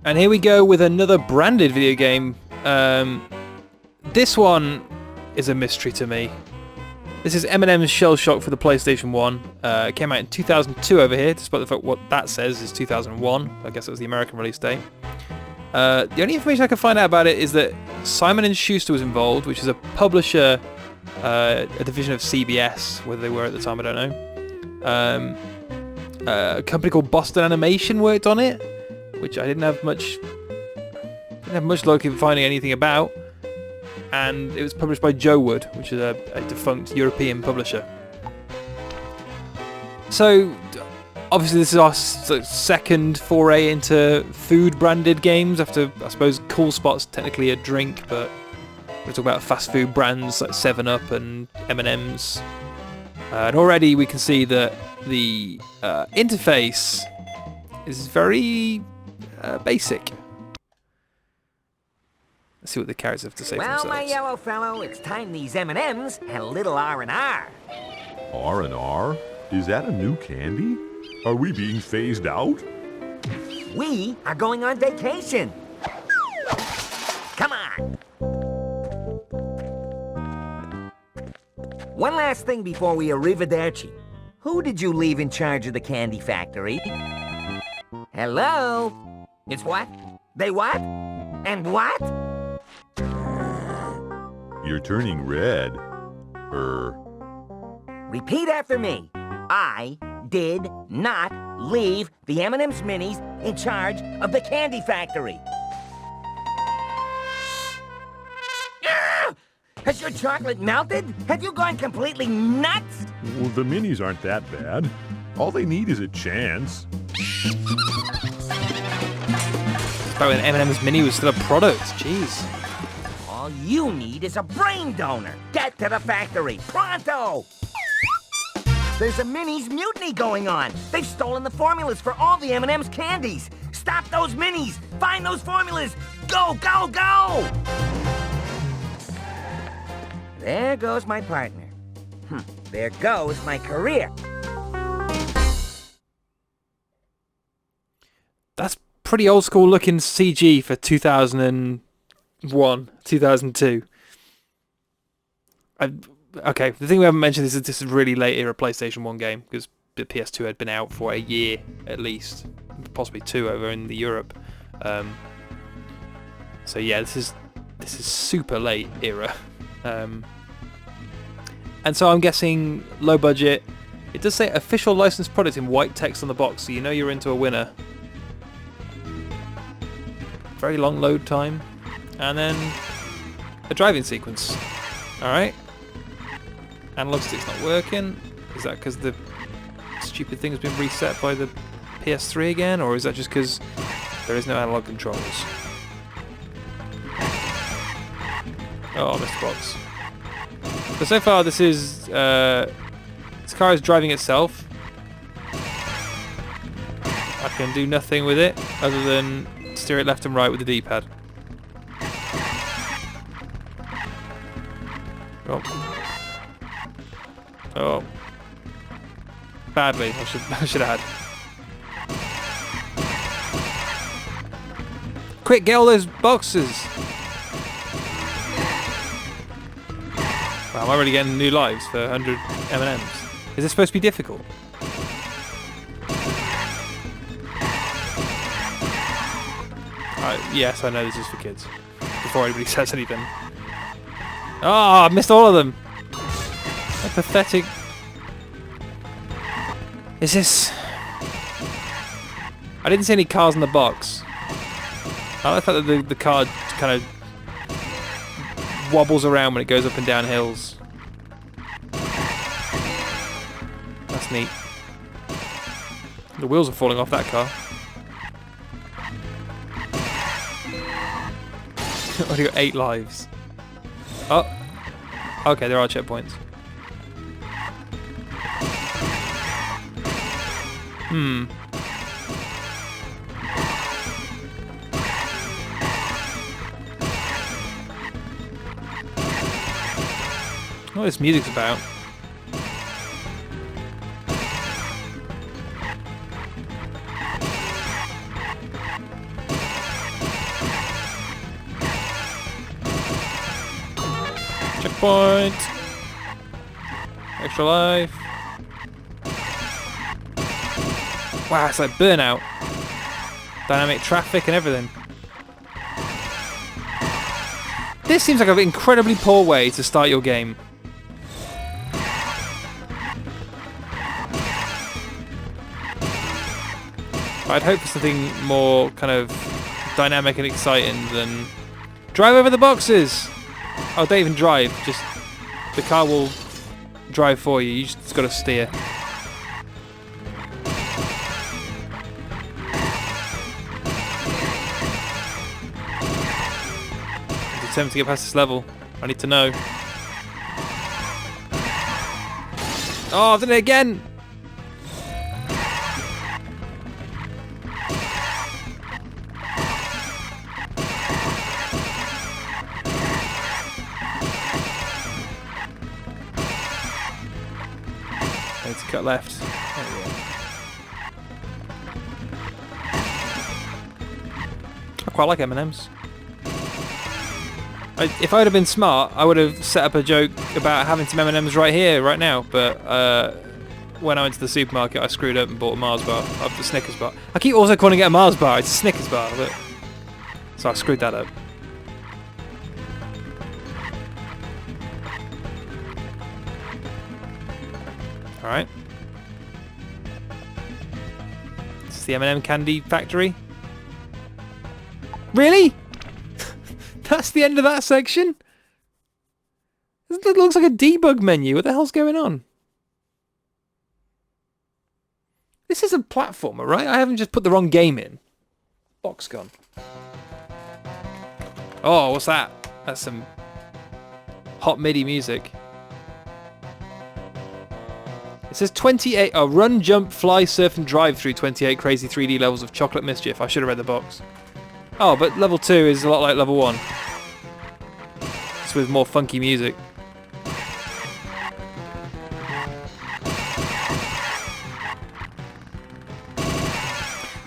And here we go with another branded video game. This one is a mystery to me. This is M&M's Shell Shock for the PlayStation 1. It came out in 2002 over here, despite the fact what that says is 2001. I guess it was the American release date. The only information I can find out about it is that Simon & Schuster was involved, which is a publisher, a division of CBS, whether they were at the time, I don't know. A company called Boston Animation worked on it, which I didn't have much luck in finding anything about. And it was published by Joe Wood, which is a defunct European publisher. So, obviously this is our second foray into food-branded games, after, I suppose, Cool Spot's technically a drink, but we're talking about fast food brands like 7-Up and M&Ms. And already we can see that the interface is very basic. Let's see what the characters have to say for themselves. Well, my yellow fellow, it's time these M&Ms had a little R&R. R&R? Is that a new candy? Are we being phased out? We are going on vacation. Come on. One last thing before we arrivederci. Who did you leave in charge of the candy factory? Hello? It's what? They what? And what? You're turning red. Repeat after me. I did not leave the M&M's Minis in charge of the candy factory. Has your chocolate melted? Have you gone completely nuts? Well, the minis aren't that bad. All they need is a chance. Back when M&M's Mini was still a product, jeez. All you need is a brain donor. Get to the factory, pronto! There's a Minis mutiny going on. They've stolen the formulas for all the M&M's candies. Stop those Minis! Find those formulas! Go, go, go! There goes my partner. There goes my career. That's pretty old school looking CG for 2001, 2002. Okay, the thing we haven't mentioned is that this is a really late era PlayStation 1 game, because the PS2 had been out for a year at least, possibly 2 over in the Europe. So yeah, this is super late era. And so I'm guessing low budget. It does say official licensed product in white text on the box, so you know you're into a winner. Very long load time. And then a driving sequence. Alright. Analog stick's not working. Is that because the stupid thing has been reset by the PS3 again? Or is that just because there is no analog controls? Oh, missed box. But so far this is... this car is driving itself. I can do nothing with it other than steer it left and right with the D-pad. Oh. Oh. Badly. I should have had. Quick, get all those boxes! Wow, I'm already getting new lives for 100 M&Ms. Is this supposed to be difficult? Yes, I know this is for kids. Before anybody says anything. Oh, I missed all of them! How pathetic. Is this... I didn't see any cars in the box. I like the fact that the car kind of wobbles around when it goes up and down hills. That's neat. The wheels are falling off that car. I've only got 8 lives. Oh! Okay, there are checkpoints. What this music's about. Checkpoint. Extra life. Wow, it's like Burnout. Dynamic traffic and everything. This seems like an incredibly poor way to start your game. I'd hope for something more kind of dynamic and exciting than drive over the boxes. Oh, don't even drive. Just the car will drive for you. You just got to steer. I'm determined to get past this level. I need to know. Oh, I've done it again. To cut left. I quite like M&Ms. If I would have been smart, I would have set up a joke about having some M&Ms right here, right now. But when I went to the supermarket, I screwed up and bought a Mars bar, a Snickers bar. I keep also calling it a Mars bar. It's a Snickers bar, but so I screwed that up. Alright. This is the M&M candy factory. Really? That's the end of that section? It looks like a debug menu. What the hell's going on? This is a platformer, right? I haven't just put the wrong game in. Box gone. Oh, what's that? That's some hot MIDI music. It says 28, run, jump, fly, surf and drive through 28 crazy 3D levels of chocolate mischief. I should have read the box. Oh, but level 2 is a lot like level 1. It's with more funky music.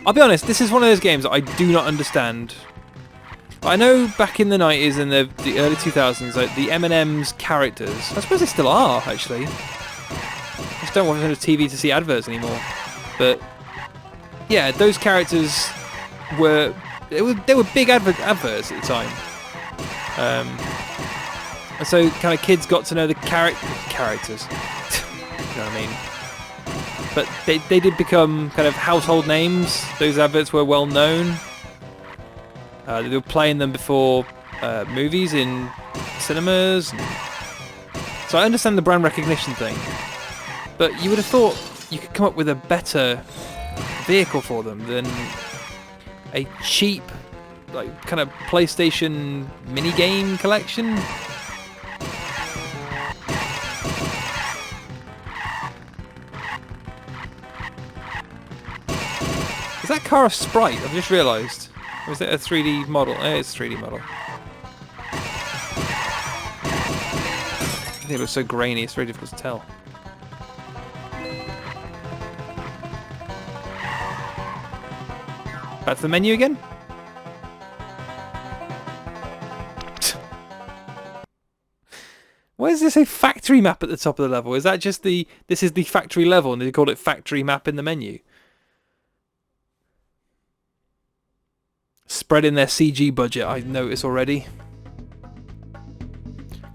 I'll be honest, this is one of those games that I do not understand. I know back in the 90s and the early 2000s, like the M&Ms characters, I suppose they still are, actually. I just don't watch TV to see adverts anymore. But yeah, those characters were they were big adverts at the time. And so kind of kids got to know the characters. You know what I mean? But they did become kind of household names. Those adverts were well known. They were playing them before movies in cinemas. So I understand the brand recognition thing. But you would have thought you could come up with a better vehicle for them than a cheap, like, kind of PlayStation minigame collection. Is that car a sprite? I've just realised. Or is it a 3D model? It's a 3D model. I think it looks so grainy, it's very difficult to tell. Back to the menu again? Why is this a factory map at the top of the level? Is that just this is the factory level and they call it factory map in the menu? Spreading their CG budget, I notice already.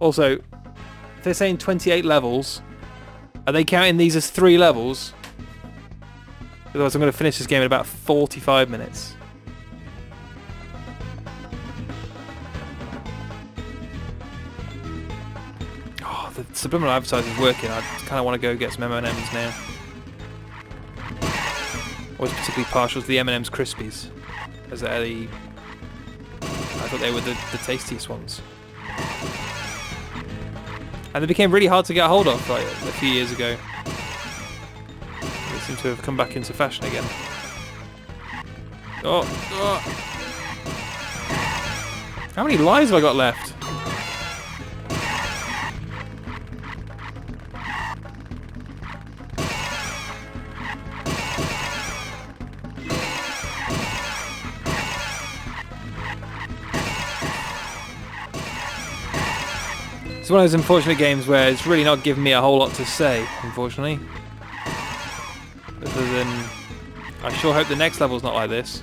Also, if they're saying 28 levels, are they counting these as 3 levels? Otherwise I'm going to finish this game in about 45 minutes. Oh, the subliminal advertising is working. I kind of want to go get some M&Ms now. I was particularly partial to the M&Ms Crispies. As they're I thought they were the tastiest ones. And they became really hard to get hold of like a few years ago. They seem to have come back into fashion again. Oh! How many lives have I got left? It's one of those unfortunate games where it's really not giving me a whole lot to say, unfortunately. Other than, I sure hope the next level's not like this.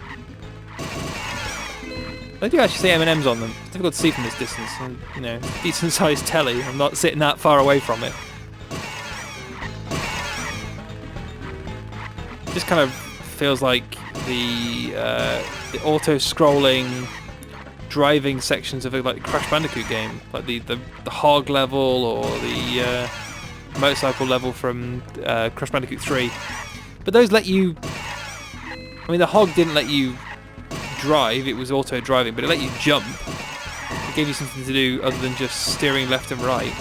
They do actually say M&Ms on them. It's difficult to see from this distance. And, you know, decent sized telly. I'm not sitting that far away from it. Just kind of feels like the auto-scrolling driving sections of a like Crash Bandicoot game, like the hog level or the motorcycle level from Crash Bandicoot 3. But those let you. I mean, the hog didn't let you drive; it was auto driving, but it let you jump. It gave you something to do other than just steering left and right.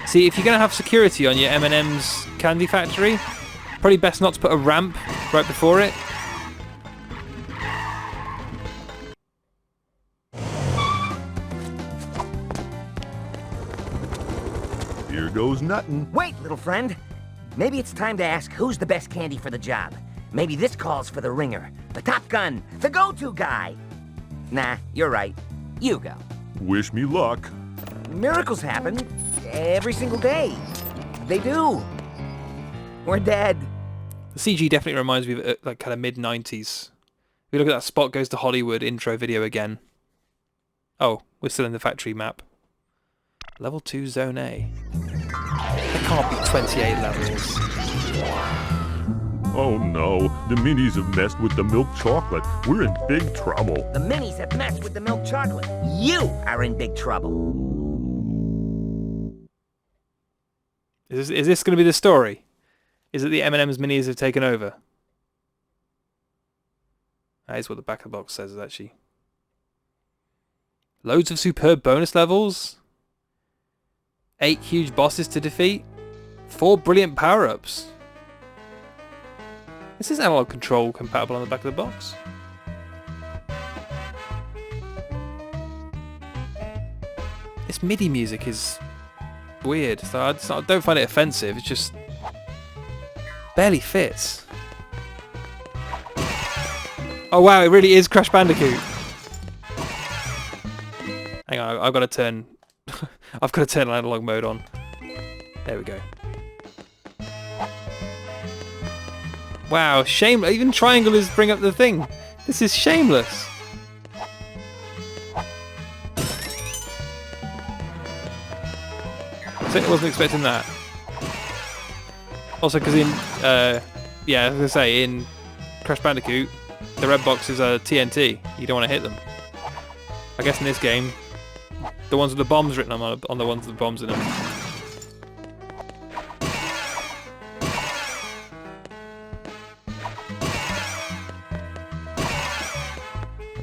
See, if you're going to have security on your M&M's candy factory, probably best not to put a ramp right before it. Here goes nothing. Wait, little friend. Maybe it's time to ask who's the best candy for the job. Maybe this calls for the ringer, the Top Gun, the go-to guy. Nah, you're right. You go. Wish me luck. Miracles happen every single day. They do. We're dead. The CG definitely reminds me of like kind of mid-90s. If you look at that Spot Goes to Hollywood intro video again. Oh, we're still in the factory map. Level 2 Zone A. There can't be 28 levels. Oh no, the minis have messed with the milk chocolate. We're in big trouble. The minis have messed with the milk chocolate. You are in big trouble. Is this going to be the story? Is it the M&M's minis have taken over? That is what the back of the box says, actually. Loads of superb bonus levels. 8 huge bosses to defeat. 4 brilliant power-ups. This is analog control compatible on the back of the box. This MIDI music is weird. So I don't find it offensive. It's just barely fits. Oh wow! It really is Crash Bandicoot. Hang on, I've got to turn. I've got to turn analog mode on. There we go. Wow, shame. Even triangle is bring up the thing. This is shameless. So I wasn't expecting that. Also, because in, yeah, I was gonna say in Crash Bandicoot, the red boxes are TNT. You don't want to hit them. I guess in this game, the ones with the bombs written on the ones with the bombs in them.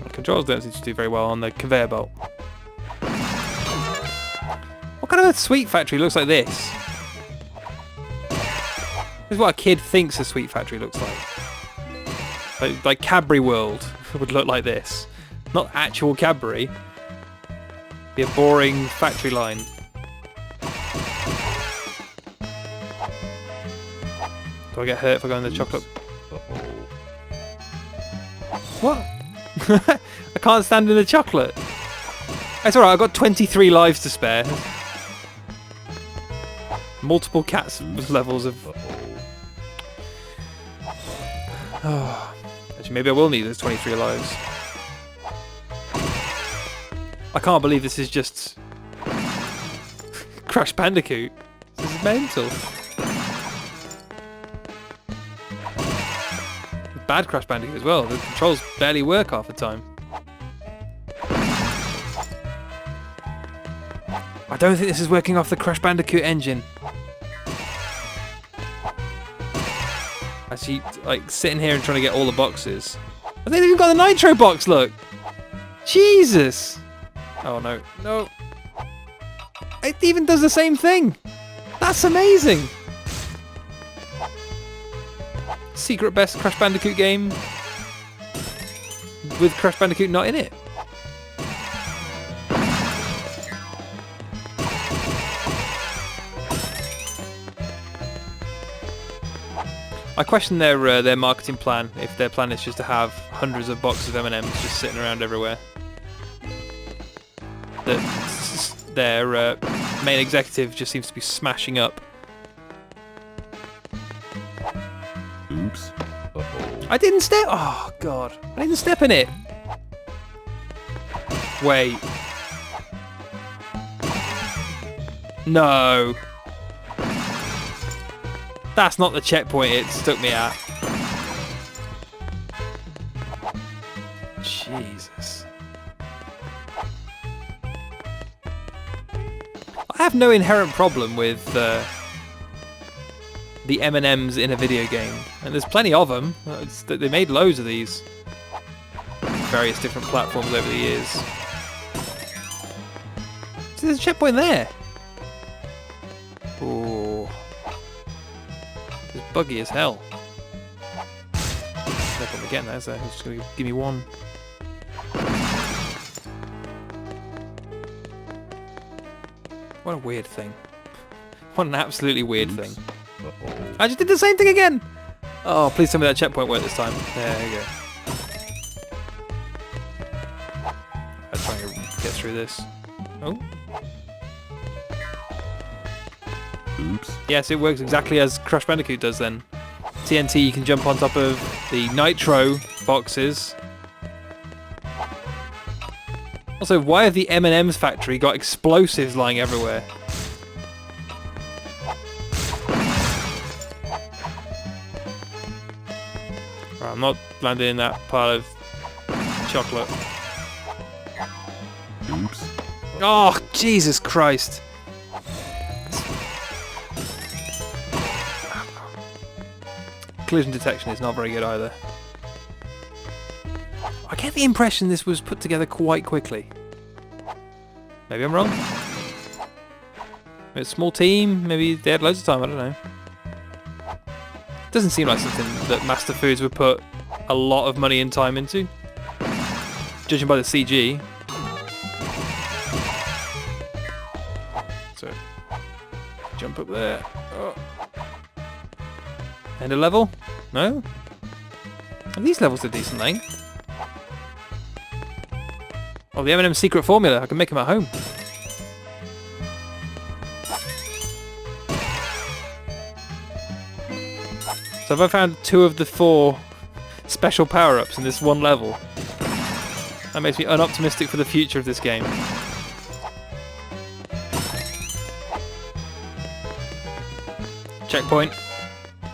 The controls don't seem to do very well on the conveyor belt. What kind of a sweet factory looks like this? This is what a kid thinks a sweet factory looks like. Like Cadbury World would look like this. Not actual Cadbury. Be a boring factory line. Do I get hurt if I go in the chocolate? What? I can't stand in the chocolate. It's alright, I've got 23 lives to spare. Multiple cats levels of... Oh. Actually, maybe I will need those 23 lives. I can't believe this is just... Crash Bandicoot. This is mental. Bad Crash Bandicoot as well. The controls barely work half the time. I don't think this is working off the Crash Bandicoot engine. Actually, like, sitting here and trying to get all the boxes. I think they've even got the Nitro box, look! Jesus! Oh, no. No. It even does the same thing! That's amazing! Secret best Crash Bandicoot game with Crash Bandicoot not in it. I question their marketing plan, if their plan is just to have hundreds of boxes of M&Ms just sitting around everywhere. that their main executive just seems to be smashing up. Oops. Uh-oh. I didn't step. Oh god, I didn't step in it. Wait. No. That's not the checkpoint it stuck me at. Jesus. I have no inherent problem with the M&Ms in a video game, and there's plenty of them. They made loads of these, various different platforms over the years. See, there's a checkpoint there. Oh, it's buggy as hell. No problem getting that, so it's just gonna give me one. What a weird thing. What an absolutely weird thing. Uh-oh. I just did the same thing again! Oh, please tell me that checkpoint worked this time. There you go. I'm trying to get through this. Oh. Oops. Yes, it works exactly as Crash Bandicoot does then. TNT, you can jump on top of the Nitro boxes. Also, why have the M&M's factory got explosives lying everywhere? Right, I'm not landing in that pile of chocolate. Oops. Oh, Jesus Christ. Collision detection is not very good either. I get the impression this was put together quite quickly. Maybe I'm wrong. Maybe it's a small team, maybe they had loads of time, I don't know. Doesn't seem like something that Master Foods would put a lot of money and time into. Judging by the CG. So, jump up there. Oh. End of level? No? And these levels are decent length. Oh, the M&M secret formula. I can make them at home. So have I found 2 of the 4 special power-ups in this one level? That makes me unoptimistic for the future of this game. Checkpoint.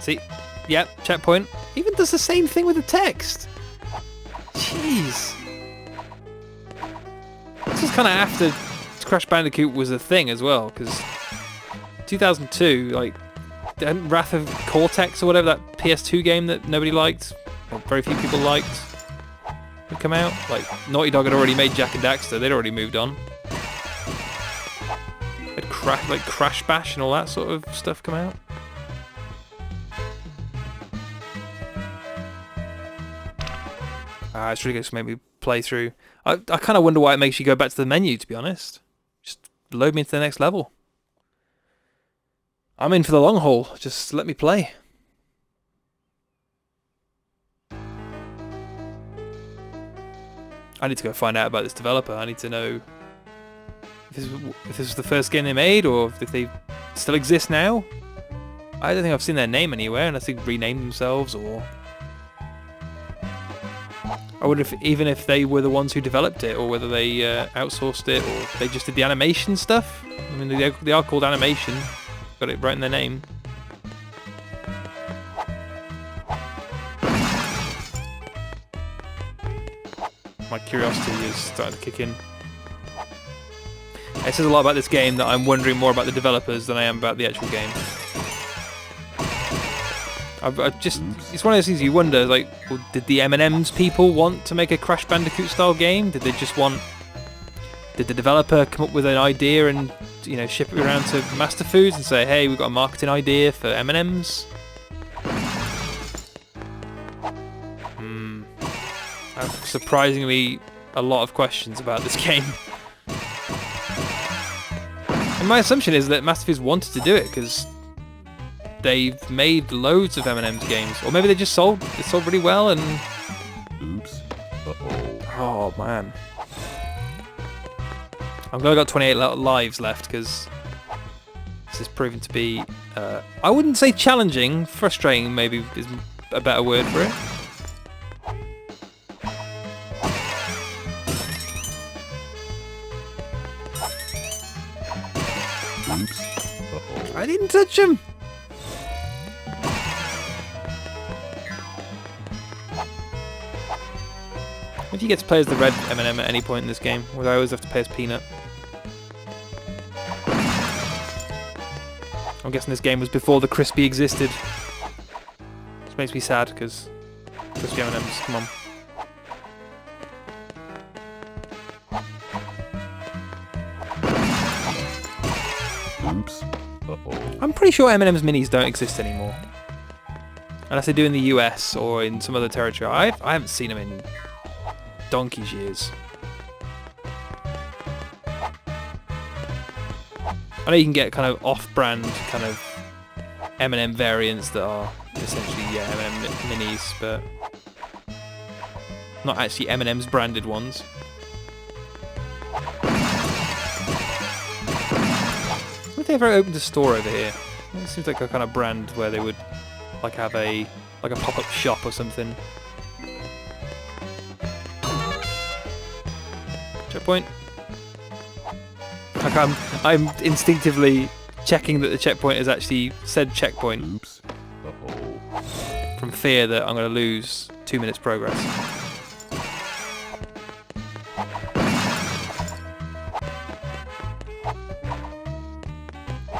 See? Yep, checkpoint. Even does the same thing with the text. Jeez. This was kind of after Crash Bandicoot was a thing as well, because 2002, like, Wrath of Cortex or whatever, that PS2 game that nobody liked, or very few people liked, had come out. Like, Naughty Dog had already made Jak and Daxter, they'd already moved on. Had Crash Bash and all that sort of stuff come out. It's really good to make me play through. I kind of wonder why it makes you go back to the menu, to be honest. Just load me into the next level. I'm in for the long haul. Just let me play. I need to go find out about this developer. I need to know if this was the first game they made, or if they still exist now. I don't think I've seen their name anywhere, unless they renamed themselves, or... I wonder if even if they were the ones who developed it, or whether they outsourced it, or they just did the animation stuff. I mean, they are called animation. Got it right in their name. My curiosity is starting to kick in. It says a lot about this game that I'm wondering more about the developers than I am about the actual game. It's one of those things you wonder, like, well, did the M&Ms people want to make a Crash Bandicoot style game? Did they just want... Did the developer come up with an idea and, you know, ship it around to Master Foods and say, hey, we've got a marketing idea for M&Ms? I have surprisingly a lot of questions about this game. And my assumption is that Master Foods wanted to do it because they've made loads of M&M's games, or maybe they just sold really well and... Oops. Uh-oh. Oh man. I'm glad I got 28 lives left because this is proving to be, I wouldn't say challenging, frustrating maybe is a better word for it. Oops. Uh-oh. I didn't touch him! If you get to play as the red M&M at any point in this game, would I always have to play as Peanut? I'm guessing this game was before the Crispy existed. Which makes me sad, because Crispy M&Ms, come on. Oops. Uh-oh. I'm pretty sure M&M's minis don't exist anymore. Unless they do in the US or in some other territory. I haven't seen them in donkey's years. I know you can get kind of off-brand kind of M&M variants that are essentially M&M minis, but not actually M&M's branded ones. Would they ever opened a store over here? It seems like a kind of brand where they would like have a pop-up shop or something. Checkpoint. Like I'm instinctively checking that the checkpoint has actually said checkpoint. Oops. Uh-oh. From fear that I'm going to lose 2 minutes progress.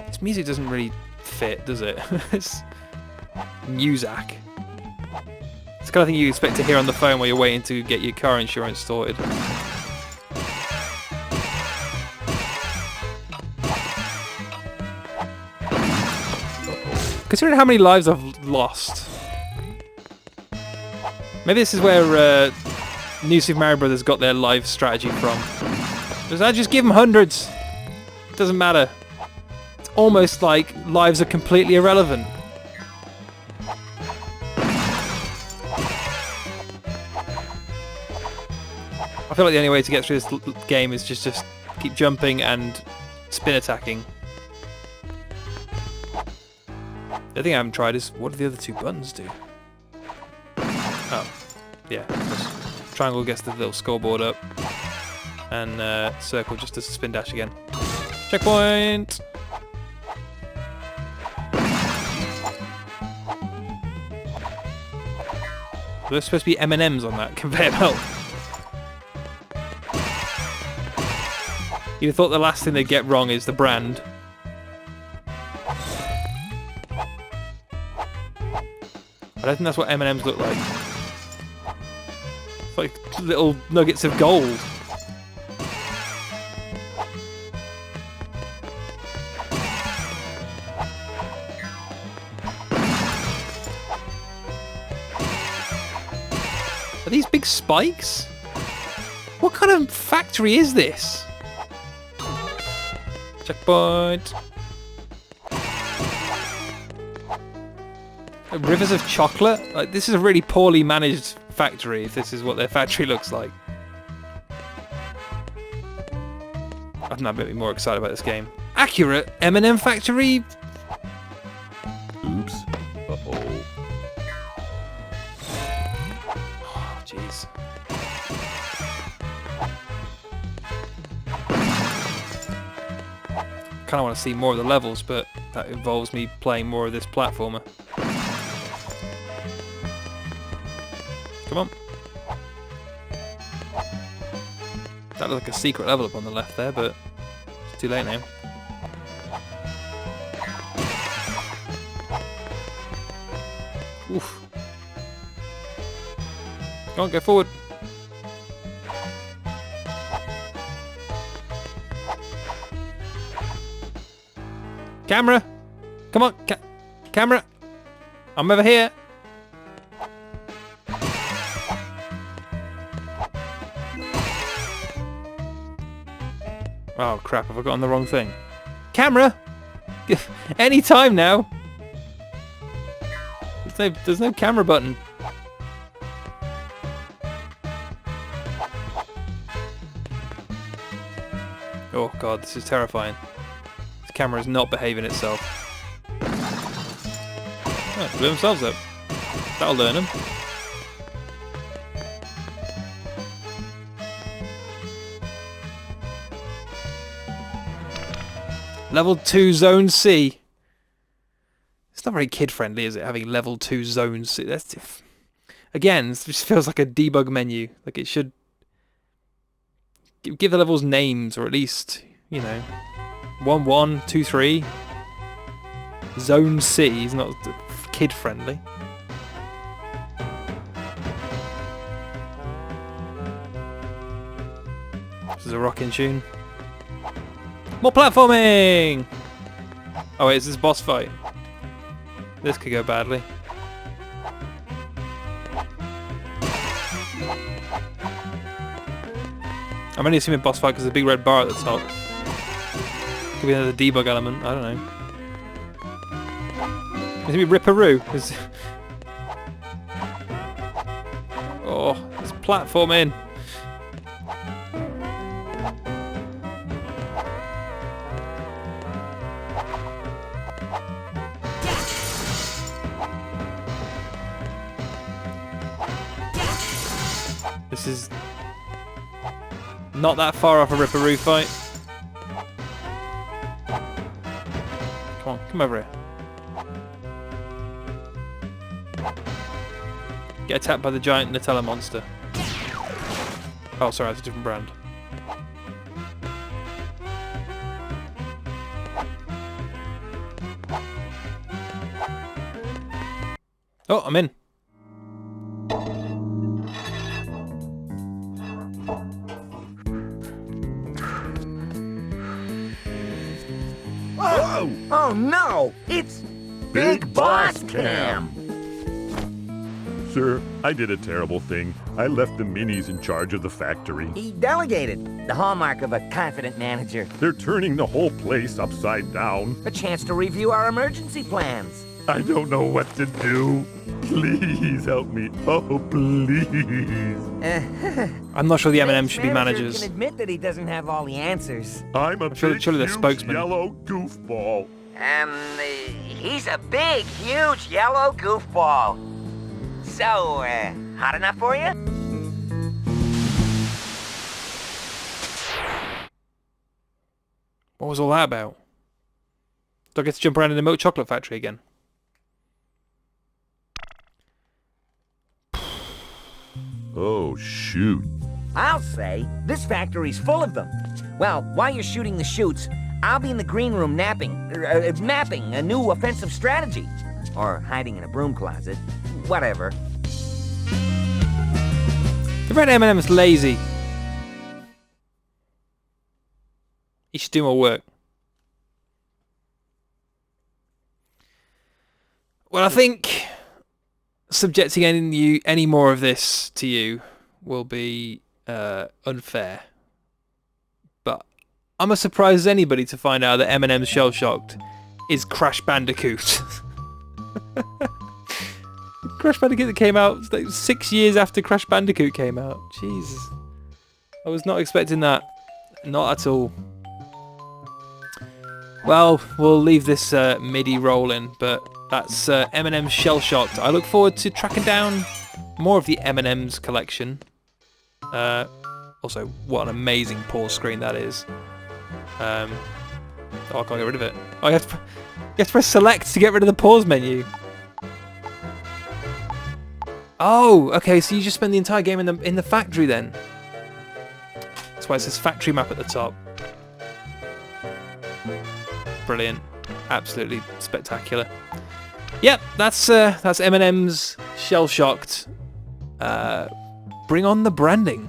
This music doesn't really fit, does it? It's Muzak. It's the kind of thing you expect to hear on the phone while you're waiting to get your car insurance sorted. Considering how many lives I've lost. Maybe this is where New Super Mario Bros. Got their life strategy from. Because I just give them hundreds. It doesn't matter. It's almost like lives are completely irrelevant. I feel like the only way to get through this game is just keep jumping and spin attacking. The other thing I haven't tried is, what do the other two buttons do? Oh, yeah. Triangle gets the little scoreboard up, and circle just does the spin dash again. Checkpoint! There's supposed to be M&Ms on that conveyor belt. You'd have thought the last thing they'd get wrong is the brand. I don't think that's what M&Ms look like. It's like little nuggets of gold. Are these big spikes? What kind of factory is this? Checkpoint. Rivers of chocolate? Like, this is a really poorly managed factory, if this is what their factory looks like. I'm not a bit more excited about this game. Accurate M&M factory? Oops. Uh-oh. Oh, jeez. Kind of want to see more of the levels, but that involves me playing more of this platformer. Come on. That looked like a secret level up on the left there, but it's too late now. Oof. Come on, go forward. Camera! Come on, camera! I'm over here! Oh crap, have I got on the wrong thing? Camera! Any time now! There's no camera button. Oh god, this is terrifying. This camera is not behaving itself. Oh, blew themselves up. That'll learn them. Level 2 Zone C. It's not very kid-friendly, is it, having Level 2 Zone C? That's... Again, it just feels like a debug menu. Like it should... Give the levels names, or at least, you know... 1, 1, 2, 3. Zone C is not kid-friendly. This is a rocking tune. More platforming! Oh wait, is this boss fight? This could go badly. I'm only assuming boss fight because there's a big red bar at the top. Could be another debug element, I don't know. Is it Ripperoo? Oh, it's platforming. This is not that far off a Ripperoo fight. Come on, come over here. Get attacked by the giant Nutella monster. Oh, sorry, that's a different brand. Oh, I'm in. Whoa! Oh no! It's Big Boss Cam! Sir, I did a terrible thing. I left the minis in charge of the factory. He delegated, the hallmark of a confident manager. They're turning the whole place upside down. A chance to review our emergency plans. I don't know what to do. Please help me. Oh, please. I'm not sure the M&Ms should be Manager managers. can admit that he doesn't have all the answers. I'm a Surely- big, surely they're huge spokesmen. yellow goofball. He's a big, huge yellow goofball. So, hot enough for you? What was all that about? Do I get to jump around in the milk chocolate factory again? Oh, shoot. I'll say, this factory's full of them. Well, while you're shooting the chutes, I'll be in the green room mapping a new offensive strategy. Or hiding in a broom closet. Whatever. The red M&M's lazy. He should do more work. Well, I think subjecting any more of this to you will be unfair. But I'm as surprised as anybody to find out that M&M's Shell Shocked is Crash Bandicoot. Crash Bandicoot that came out like 6 years after Crash Bandicoot came out. Jesus. I was not expecting that. Not at all. Well, we'll leave this MIDI rolling, but that's M&M's Shell Shocked. I look forward to tracking down more of the M&M's collection. Also, what an amazing pause screen that is. Oh, I can't get rid of it. Oh, you have to press select to get rid of the pause menu. Oh, okay, so you just spend the entire game in the factory then. That's why it says factory map at the top. Brilliant. Absolutely spectacular. Yep, that's M&M's Shell Shocked. Bring on the branding.